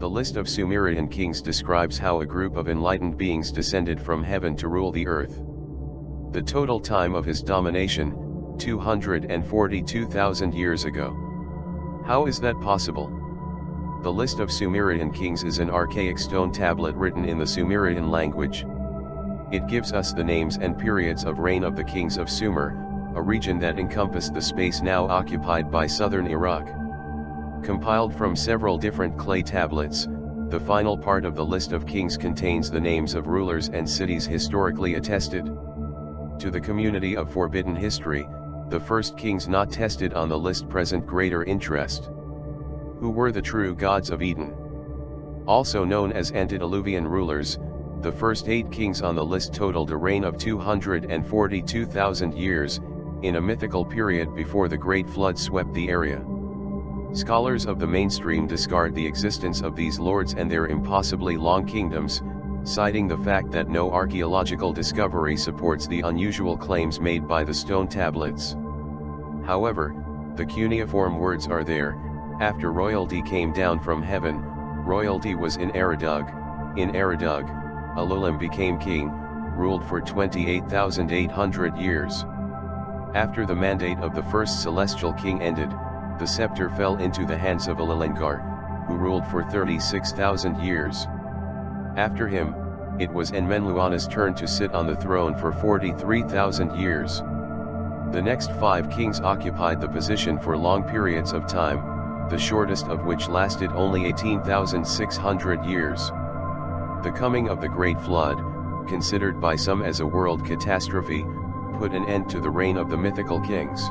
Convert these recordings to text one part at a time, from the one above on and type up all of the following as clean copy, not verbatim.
The list of Sumerian kings describes how a group of enlightened beings descended from heaven to rule the earth. The total time of his domination, 242,000 years ago. How is that possible? The list of Sumerian kings is an archaic stone tablet written in the Sumerian language. It gives us the names and periods of reign of the kings of Sumer, a region that encompassed the space now occupied by southern Iraq. Compiled from several different clay tablets, the final part of the list of kings contains the names of rulers and cities historically attested. To the community of forbidden history, the first kings not tested on the list present greater interest. Who were the true gods of Eden? Also known as antediluvian rulers, the first 8 kings on the list totaled a reign of 242,000 years, in a mythical period before the Great Flood swept the area. Scholars of the mainstream discard the existence of these lords and their impossibly long kingdoms, citing the fact that no archaeological discovery supports the unusual claims made by the stone tablets. However, the cuneiform words are there. After royalty came down from heaven, royalty was in Eridug. In Eridug, Alulim became king, ruled for 28,800 years. After the mandate of the first celestial king ended, the scepter fell into the hands of Alilengar, who ruled for 36,000 years. After him, it was Enmenluana's turn to sit on the throne for 43,000 years. The next 5 kings occupied the position for long periods of time, the shortest of which lasted only 18,600 years. The coming of the Great Flood, considered by some as a world catastrophe, put an end to the reign of the mythical kings.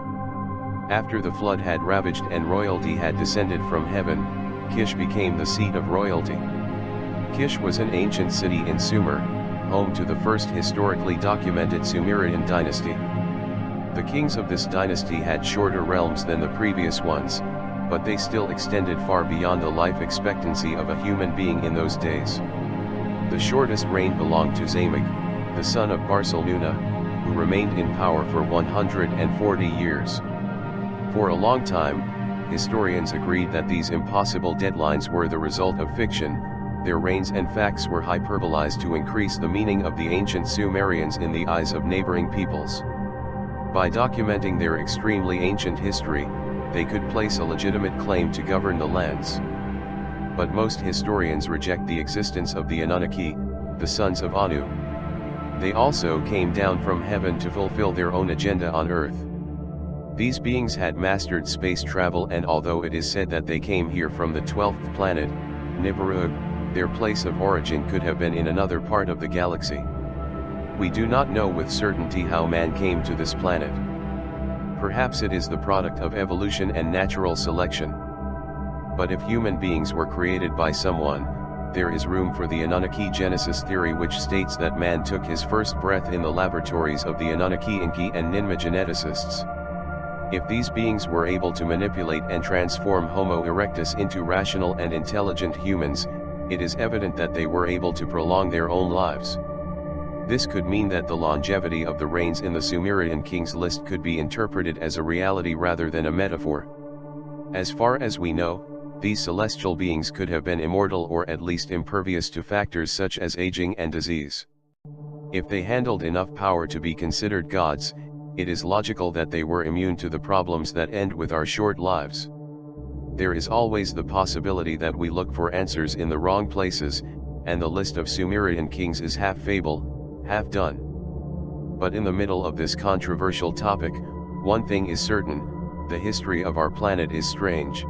After the flood had ravaged and royalty had descended from heaven, Kish became the seat of royalty. Kish was an ancient city in Sumer, home to the first historically documented Sumerian dynasty. The kings of this dynasty had shorter realms than the previous ones, but they still extended far beyond the life expectancy of a human being in those days. The shortest reign belonged to Zamek, the son of Barcelona, who remained in power for 140 years. For a long time, historians agreed that these impossible deadlines were the result of fiction. Their reigns and facts were hyperbolized to increase the meaning of the ancient Sumerians in the eyes of neighboring peoples. By documenting their extremely ancient history, they could place a legitimate claim to govern the lands. But most historians reject the existence of the Anunnaki, the sons of Anu. They also came down from heaven to fulfill their own agenda on Earth. These beings had mastered space travel, and although it is said that they came here from the 12th planet, Nibiru, their place of origin could have been in another part of the galaxy. We do not know with certainty how man came to this planet. Perhaps it is the product of evolution and natural selection. But if human beings were created by someone, there is room for the Anunnaki Genesis theory, which states that man took his first breath in the laboratories of the Anunnaki Enki and Ninmah geneticists. If these beings were able to manipulate and transform Homo erectus into rational and intelligent humans, it is evident that they were able to prolong their own lives. This could mean that the longevity of the reigns in the Sumerian kings list could be interpreted as a reality rather than a metaphor. As far as we know, these celestial beings could have been immortal or at least impervious to factors such as aging and disease. If they handled enough power to be considered gods, it is logical that they were immune to the problems that end with our short lives. There is always the possibility that we look for answers in the wrong places, and the list of Sumerian kings is half fable, half done. But in the middle of this controversial topic, one thing is certain: the history of our planet is strange.